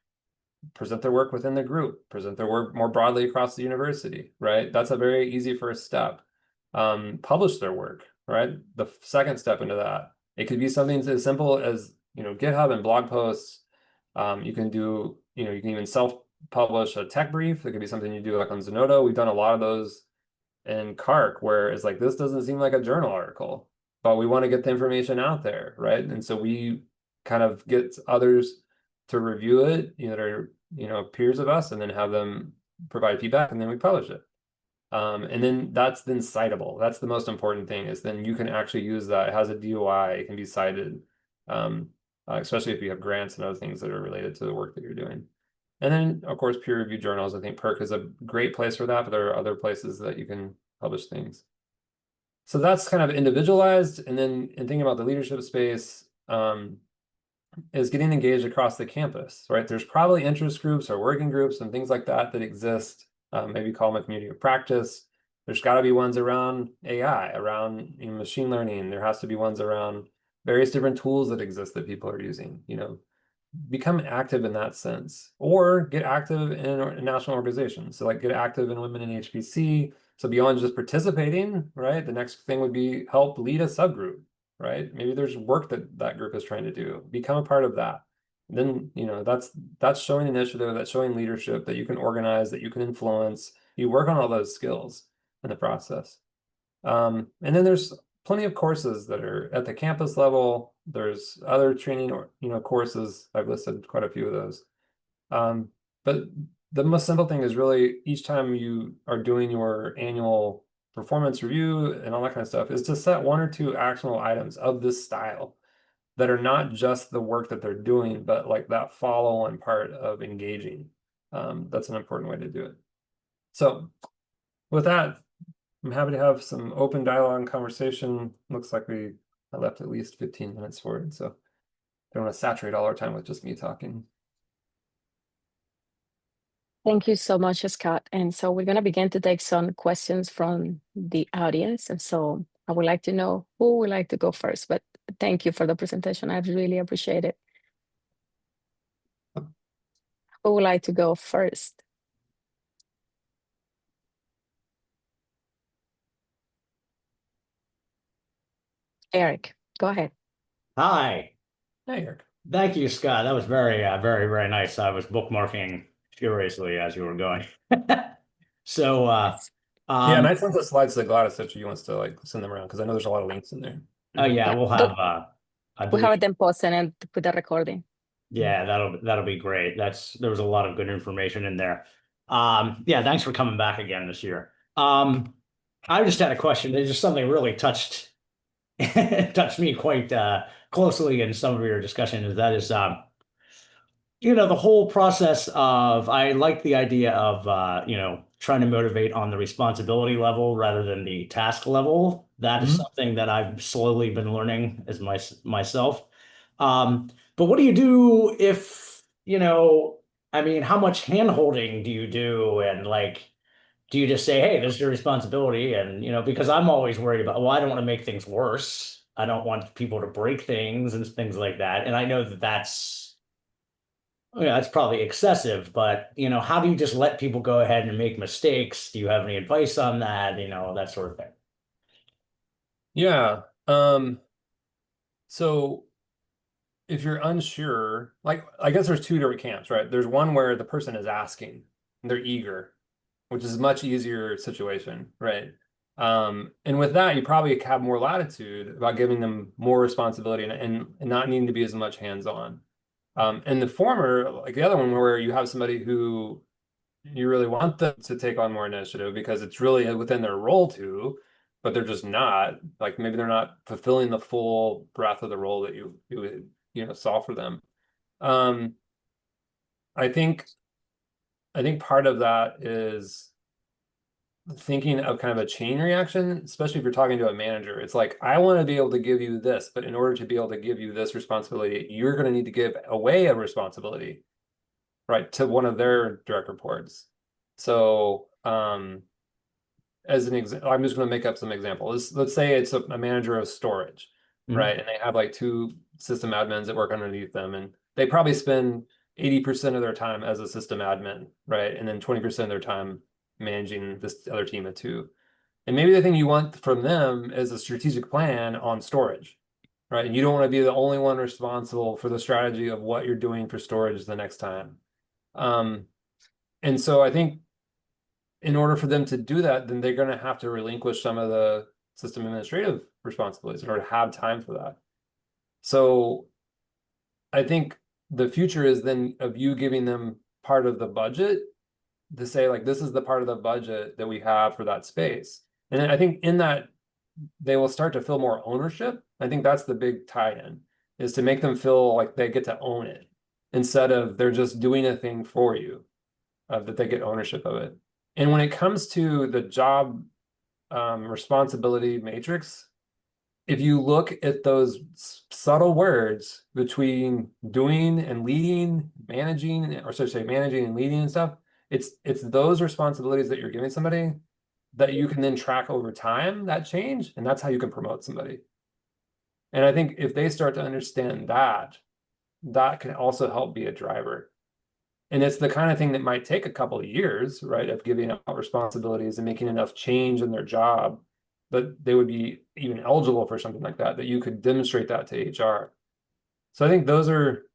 within the group, present their work more broadly across the university, right? That's a very easy first step. Publish their work, right? The second step into that, it could be something as simple as, you know, GitHub and blog posts. You can do, you know, you can even self-publish a tech brief. It could be something you do like on Zenodo. We've done a lot of those in CaRRC where it's like, this doesn't seem like a journal article, but we want to get the information out there, right? And so we kind of get others to review it, you know, that are, you know, peers of us, and then have them provide feedback, and then we publish it. And then that's then citable. That's the most important thing, is then you can actually use that. It has a DOI, it can be cited, especially if you have grants and other things that are related to the work that you're doing. And then, of course, peer-reviewed journals. I think PERC is a great place for that, but there are other places that you can publish things. So that's kind of individualized. And then in thinking about the leadership space, is getting engaged across the campus, right? There's probably interest groups or working groups and things like that that exist. Maybe call them a community of practice. There's got to be ones around AI, around, you know, machine learning. There has to be ones around various different tools that exist that people are using. You know, become active in that sense, or get active in a national organization. So like get active in Women in HPC. So beyond just participating, right? The next thing would be help lead a subgroup, right? Maybe there's work that that group is trying to do. Become a part of that. Then, you know, that's showing initiative, that's showing leadership, that you can organize, that you can influence. You work on all those skills in the process. And then there's plenty of courses that are at the campus level. There's other training or, you know, courses. I've listed quite a few of those. But the most simple thing is really each time you are doing your annual performance review and all that kind of stuff is to set 1 or 2 actionable items of this style that are not just the work that they're doing, but like that follow-on part of engaging. That's an important way to do it. So with that, I'm happy to have some open dialogue and conversation. Looks like I left at least 15 minutes for it, so I don't want to saturate all our time with just me talking. Thank you so much, Scott. And so we're going to begin to take some questions from the audience. And so I would like to know who would like to go first, but thank you for the presentation. I really appreciate it. Who would like to go first? Eric, go ahead. Hi. Hey, Eric. Thank you, Scott. That was very, very nice. I was bookmarking furiously as you were going. So, Yeah, and I sent the slides to Gladys if she wants to like send them around because I know there's a lot of links in there. oh yeah, Yeah, we'll don't- have I We'll believe, have it then posted and put the recording. yeah, that'll be great. There was a lot of good information in there. Yeah, thanks for coming back again this year. I just had a question. There's just something really touched me quite closely in some of your discussion, is that is the whole process of, I like the idea of, trying to motivate on the responsibility level rather than the task level. That is Mhm. something that I've slowly been learning as myself. But what do you do if, how much hand-holding do you do? And like, do you just say, hey, this is your responsibility? And, because I'm always worried about, well, I don't want to make things worse. I don't want people to break things and things like that. And I know that that's probably excessive, but how do you just let people go ahead and make mistakes? Do you have any advice on that? That sort of thing. Yeah. So if you're unsure, like I guess there's two different camps, right? There's one where the person is asking, they're eager, which is a much easier situation, right? And with that, you probably have more latitude about giving them more responsibility and not needing to be as much hands-on. And the former, like the other one, where you have somebody who you really want them to take on more initiative because it's really within their role to, but they're just not, like maybe they're not fulfilling the full breadth of the role that you would saw for them. I think part of that is thinking of kind of a chain reaction, especially if you're talking to a manager. It's like, I want to be able to give you this, but in order to be able to give you this responsibility, you're going to need to give away a responsibility, right, to one of their direct reports. So as an example, I'm just going to make up some examples. Let's say it's a manager of storage, right? And they have like 2 system admins that work underneath them, and they probably spend 80% of their time as a system admin, right? And then 20% of their time managing this other team of 2. And maybe the thing you want from them is a strategic plan on storage, right? And you don't want to be the only one responsible for the strategy of what you're doing for storage the next time. And so I think in order for them to do that, then they're going to have to relinquish some of the system administrative responsibilities in order to have time for that. So I think the future is then of you giving them part of the budget to say, like, this is the part of the budget that we have for that space. And then I think in that, they will start to feel more ownership. I think that's the big tie-in, is to make them feel like they get to own it instead of they're just doing a thing for you, that they get ownership of it. And when it comes to the job responsibility matrix, if you look at those subtle words between doing and leading, managing, or so to say, managing and leading and stuff, it's those responsibilities that you're giving somebody that you can then track over time, that change, and that's how you can promote somebody. And I think if they start to understand that, that can also help be a driver. And it's the kind of thing that might take a couple of years, right, of giving out responsibilities and making enough change in their job that they would be even eligible for something like that, that you could demonstrate that to HR. So I think those are,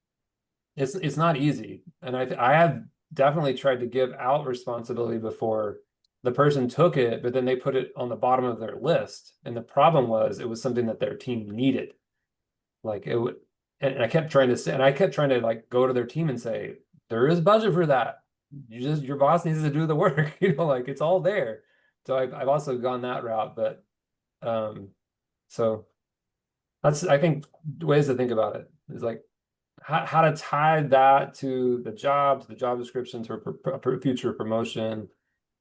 it's not easy. And I have definitely tried to give out responsibility before the person took it, but then they put it on the bottom of their list. And the problem was it was something that their team needed. Like it would, and I kept trying to say, and I kept trying to like go to their team and say, there is budget for that. Your boss needs to do the work, like it's all there. So I've also gone that route, but so that's, I think, ways to think about it is like how to tie that to the job description, to a future promotion,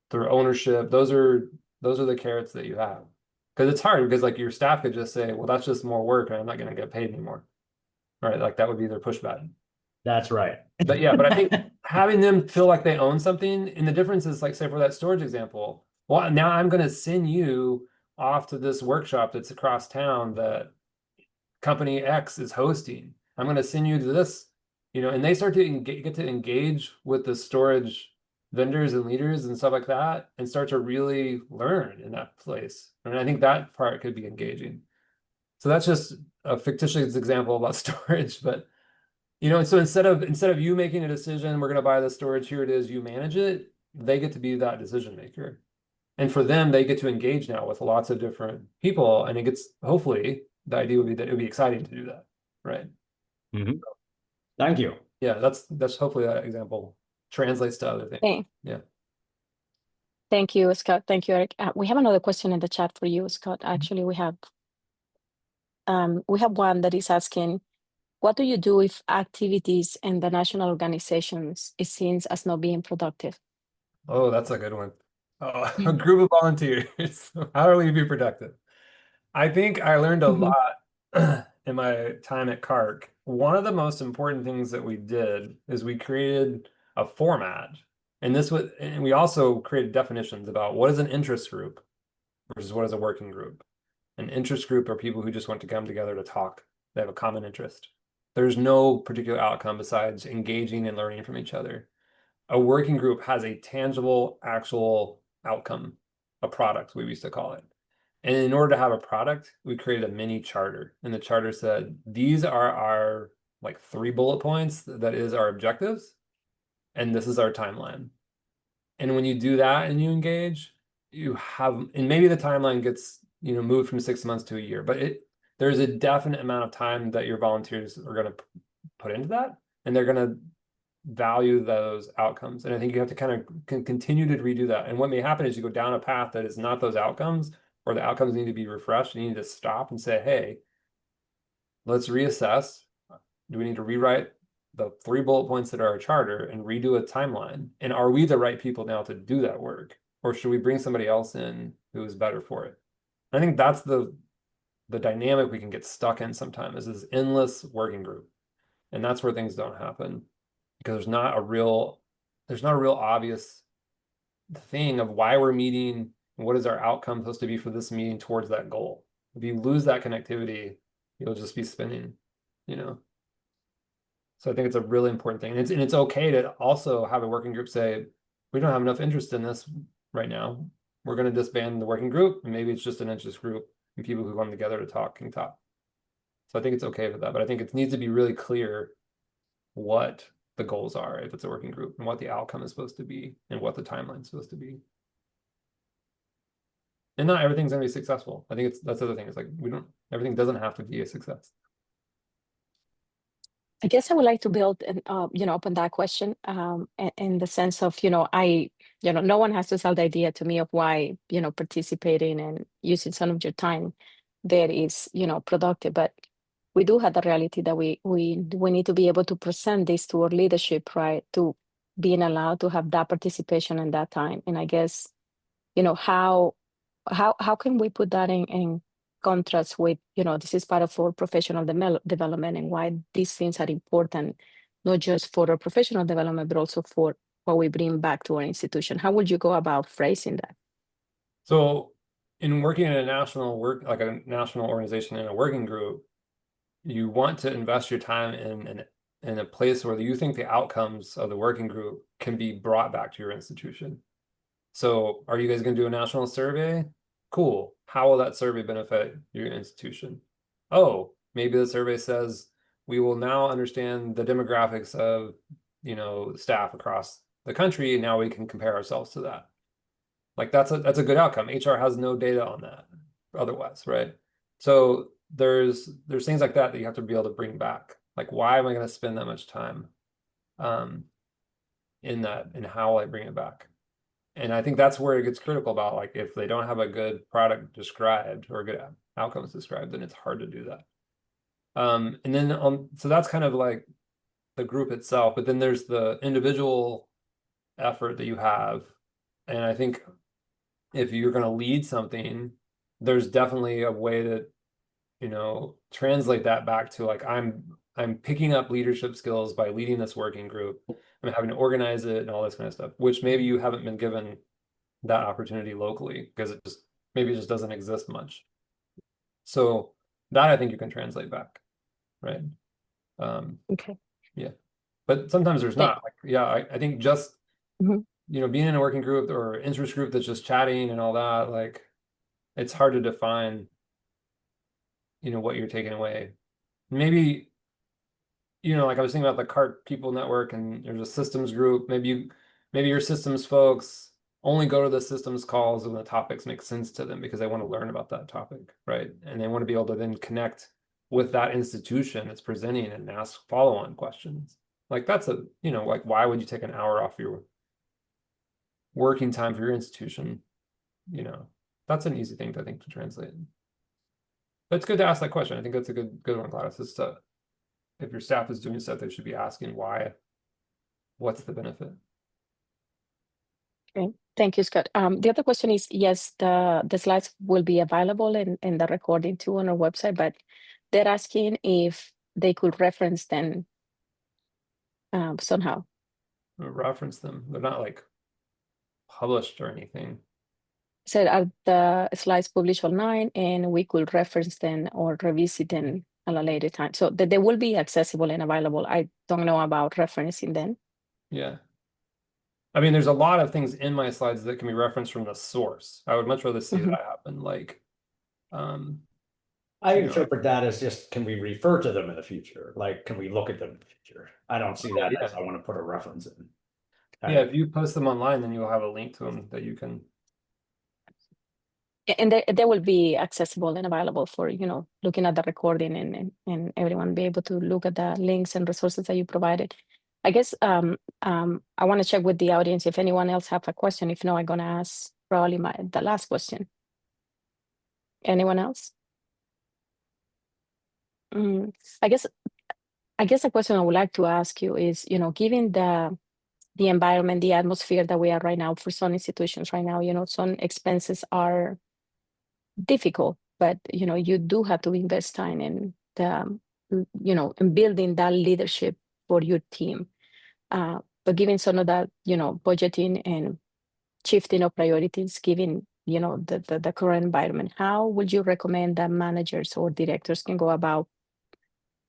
through ownership. Those are the carrots that you have, because it's hard, because like your staff could just say, well, that's just more work and I'm not going to get paid anymore, right? Like that would be their pushback. That's right. But yeah, but I think having them feel like they own something, and the difference is like, say for that storage example, well, now I'm going to send you off to this workshop that's across town that company X is hosting. I'm going to send you to this, and they start to get to engage with the storage vendors and leaders and stuff like that, and start to really learn in that place. And I think that part could be engaging. So that's just a fictitious example about storage, but so instead of you making a decision, we're going to buy the storage, here it is, you manage it, they get to be that decision maker. And for them, they get to engage now with lots of different people, and it gets, hopefully, the idea would be that it would be exciting to do that, right? Mhm. Thank you. Yeah, that's hopefully that example translates to other things. Okay. Yeah. Thank you, Scott. Thank you, Eric. We have another question in the chat for you, Scott. Actually, we have one that is asking, what do you do if activities in the national organizations is seen as not being productive? Oh, that's a good one. Oh, a group of volunteers. How do we be productive? I think I learned a lot in my time at CaRRC. One of the most important things that we did is we created a format. And we also created definitions about what is an interest group versus what is a working group. An interest group are people who just want to come together to talk. They have a common interest. There's no particular outcome besides engaging and learning from each other. A working group has a tangible, actual outcome, a product, we used to call it. And in order to have a product, we created a mini charter. And the charter said, these are our 3 bullet points, that is our objectives, and this is our timeline. And when you do that and you engage, and maybe the timeline gets, moved from 6 months to a year, but there's a definite amount of time that your volunteers are going to put into that, and they're going to value those outcomes. And I think you have to kind of continue to redo that. And what may happen is you go down a path that is not those outcomes, or the outcomes need to be refreshed, and you need to stop and say, hey, let's reassess. Do we need to rewrite the 3 bullet points that are our charter and redo a timeline? And are we the right people now to do that work? Or should we bring somebody else in who is better for it? I think that's the dynamic we can get stuck in sometimes, is this endless working group. And that's where things don't happen, because there's not a real obvious thing of why we're meeting and what is our outcome supposed to be for this meeting towards that goal. If you lose that connectivity, you'll just be spinning, So I think it's a really important thing. And it's okay to also have a working group say, we don't have enough interest in this right now. We're going to disband the working group, and maybe it's just an interest group and people who come together to talk can talk. So I think it's okay with that, but I think it needs to be really clear what the goals are if it's a working group, and what the outcome is supposed to be, and what the timeline is supposed to be. And not everything's going to be successful. I think that's the other thing. It's like everything doesn't have to be a success. I guess I would like to build and upon that question, in the sense of, no one has to sell the idea to me of why, participating and using some of your time there is, productive. But we do have the reality that we need to be able to present this to our leadership, right? To being allowed to have that participation in that time. And I guess, how can we put that in contrast with, this is part of our professional development, and why these things are important, not just for our professional development, but also for what we bring back to our institution. How would you go about phrasing that? So in working in a national organization in a working group, you want to invest your time in a place where you think the outcomes of the working group can be brought back to your institution. So are you guys going to do a national survey? Cool. How will that survey benefit your institution? Oh, maybe the survey says we will now understand the demographics of, staff across the country, and now we can compare ourselves to that. That's a good outcome. HR has no data on that otherwise, right? So there's things like that you have to be able to bring back. Why am I going to spend that much time in that, and how will I bring it back? And I think that's where it gets critical about, if they don't have a good product described or good outcomes described, then it's hard to do that. And then so that's kind of the group itself, but then there's the individual effort that you have. And I think if you're going to lead something, there's definitely a way to, translate that back to I'm I'm picking up leadership skills by leading this working group. I'm having to organize it and all this kind of stuff, which maybe you haven't been given that opportunity locally because it just doesn't exist much. So that I think you can translate back, right? Okay. Yeah, but sometimes there's not. Like, yeah, I think just Mhm. you know, being in a working group or interest group that's just chatting and all that, like it's hard to define, you know, what you're taking away. Maybe, you know, like I was thinking about the CART people network and there's a systems group. Maybe your systems folks only go to the systems calls when the topics make sense to them because they want to learn about that topic, right? And they want to be able to then connect with that institution that's presenting and ask follow-on questions. Like that's a, you know, like why would you take an hour off your working time for your institution? You know, that's an easy thing to think to translate. But it's good to ask that question. I think that's a good one, Gladys. Is to, if your staff is doing stuff, they should be asking why. What's the benefit? Okay. Thank you, Scott. The other question is, yes, the slides will be available in the recording too on our website, but they're asking if they could reference them somehow. Reference them. They're not like published or anything. So are the slides published online and we could reference them or revisit them at a later time. So that they will be accessible and available. I don't know about referencing them. Yeah. I mean, there's a lot of things in my slides that can be referenced from the source. I would much rather see Mhm. that happen. Like, I you know, interpret that as just, can we refer to them in the future? Like, can we look at them in the future? I don't see that as yeah. I want to put a reference in. Yeah, if you post them online, then you'll have a link to them that you can. And they will be accessible and available for, you know, looking at the recording and everyone be able to look at the links and resources that you provided. I guess I want to check with the audience if anyone else have a question. If no, I'm gonna ask probably the last question. Anyone else? I guess the question I would like to ask you is, you know, given the environment, the atmosphere that we are right now for some institutions right now, you know, some expenses are difficult, but you know, you do have to invest time in the, you know, in building that leadership for your team. But given some of that, you know, budgeting and shifting of priorities, given, you know, the current environment, how would you recommend that managers or directors can go about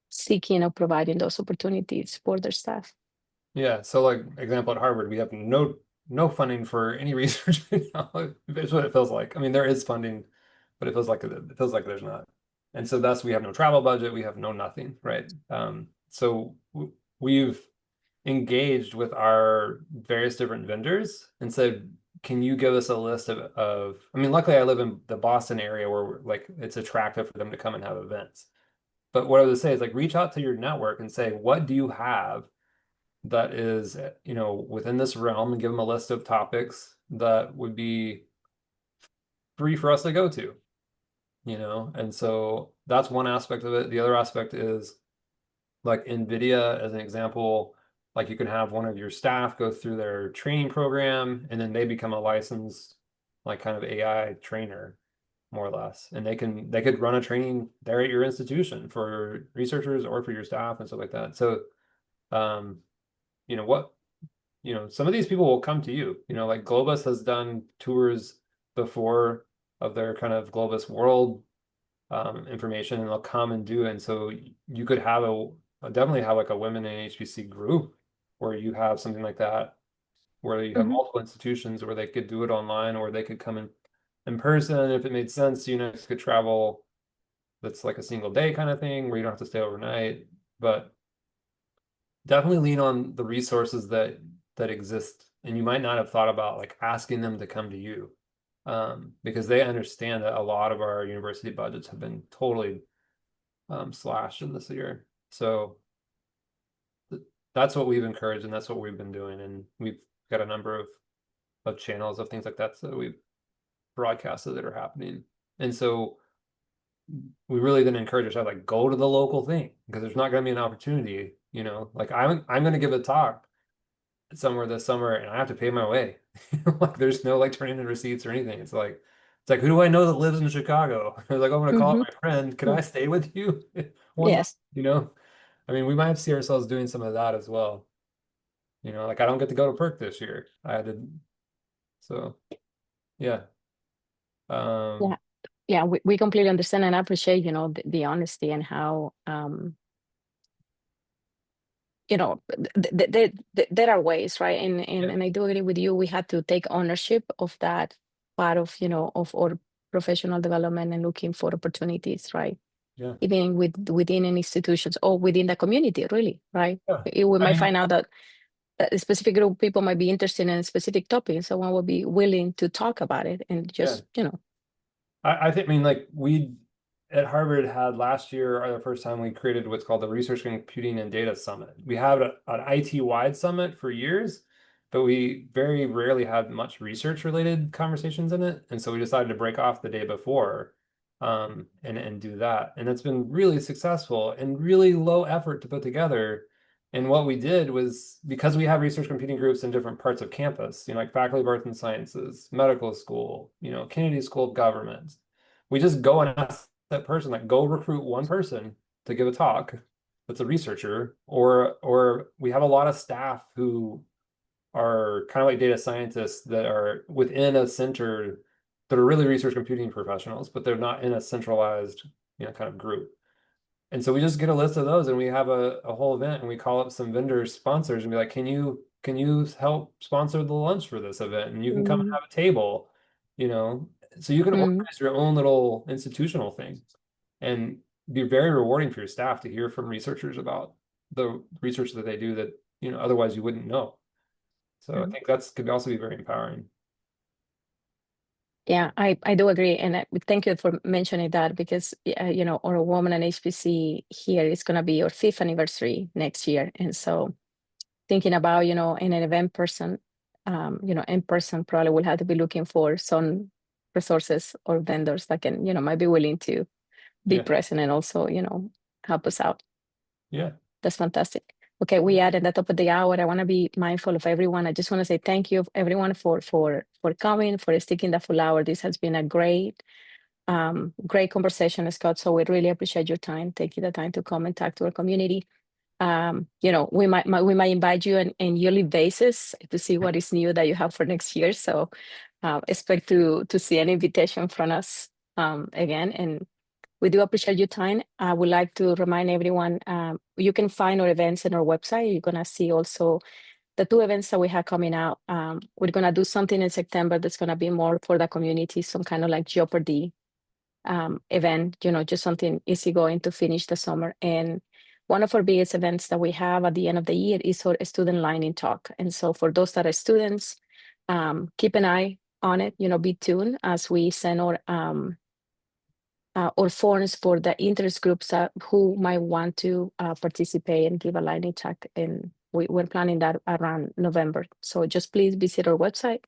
seeking or providing those opportunities for their staff? Yeah, so like example at Harvard, we have no funding for any research right now. It's what it feels like. I mean, there is funding, but it feels like there's not. And so thus we have no travel budget, we have no nothing, right? So we've engaged with our various different vendors and said, can you give us a list of I mean, luckily I live in the Boston area where like it's attractive for them to come and have events. But what I would say is like reach out to your network and say, what do you have that is, you know, within this realm, and give them a list of topics that would be free for us to go to, you know? And so that's one aspect of it. The other aspect is like NVIDIA, as an example, like you can have one of your staff go through their training program and then they become a licensed like kind of AI trainer, more or less. And they could run a training there at your institution for researchers or for your staff and stuff like that. So you know, some of these people will come to you, you know, like Globus has done tours before of their kind of Globus world information, and they'll come and do it. And so you could have definitely have like a women in HPC group where you have something like that, where you have multiple institutions where they could do it online, or they could come in person. If it made sense, you know, could travel. That's like a single day kind of thing where you don't have to stay overnight, but definitely lean on the resources that exist, and you might not have thought about like asking them to come to you, because they understand that a lot of our university budgets have been totally slashed in this year. So that's what we've encouraged, and that's what we've been doing, and we've got a number of channels of things like that that we've broadcasted that are happening. And so we really didn't encourage ourselves like go to the local thing, because there's not going to be an opportunity, you know, like I'm going to give a talk somewhere this summer and I have to pay my way. Like there's no like turning in receipts or anything. It's like who do I know that lives in Chicago? I was like, I'm going to call up my friend. Can I stay with you? Yes. You know, I mean, we might see ourselves doing some of that as well. You know, like I don't get to go to PERC this year. I had to, so yeah. Yeah. Yeah, we completely understand and appreciate, you know, the honesty and how, you know, there are ways, right? And I do agree with you. We had to take ownership of that part of, you know, of our professional development and looking for opportunities, right? Yeah. Even within an institutions or within the community, really, right? Yeah. We I might mean, find out that a specific group of people might be interested in a specific topic, and someone will be willing to talk about it and just, you know. I think, I mean, like we at Harvard had last year, the first time we created what's called the Research Computing and Data Summit. We had an IT-wide summit for years, but we very rarely had much research-related conversations in it. And so we decided to break off the day before and do that. And it's been really successful and really low effort to put together. And what we did was, because we have research computing groups in different parts of campus, you know, like Faculty of Arts and Sciences, Medical School, you know, Kennedy School of Government, we just go and ask that person, like go recruit one person to give a talk that's a researcher, or we have a lot of staff who are kind of like data scientists that are within a center that are really research computing professionals, but they're not in a centralized, you know, kind of group. And so we just get a list of those and we have a whole event and we call up some vendors, sponsors, and be like, can you help sponsor the lunch for this event? And you can come and have a table, you know, so you can organize your own little institutional thing and be very rewarding for your staff to hear from researchers about the research that they do that, you know, otherwise you wouldn't know. So I think that's could also be very empowering. Yeah, I do agree. And thank you for mentioning that, because, you know, our Women in HPC here is going to be our 5th anniversary next year. And so thinking about, you know, in an event person, you know, in person, probably we'll have to be looking for some resources or vendors that can, you know, might be willing to be present and also, you know, help us out. Yeah. That's fantastic. Okay, we are at the top of the hour. I want to be mindful of everyone. I just want to say thank you everyone for coming, for sticking the full hour. This has been a great conversation, Scott. So we really appreciate your time, taking the time to come and talk to our community. You know, we might invite you on yearly basis to see what is new that you have for next year. So expect to see an invitation from us again. And we do appreciate your time. I would like to remind everyone, you can find our events on our website. You're going to see also the 2 events that we have coming out. We're going to do something in September that's going to be more for the community, some kind of like Jeopardy event, you know, just something easygoing to finish the summer. And one of our biggest events that we have at the end of the year is our student lightning talk. And so for those that are students, keep an eye on it, you know, be tuned as we send or forms for the interest groups who might want to participate and give a lightning talk. And we're planning that around November. So just please visit our website.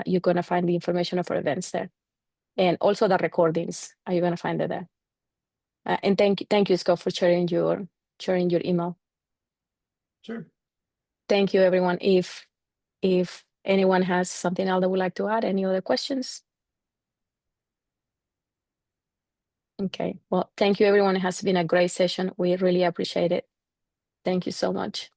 You're going to find the information of our events there. And also the recordings, you're going to find it there. And thank you, Scott, for sharing your email. Sure. Thank you, everyone. If anyone has something else they would like to add, any other questions? Okay, well, thank you, everyone. It has been a great session. We really appreciate it. Thank you so much.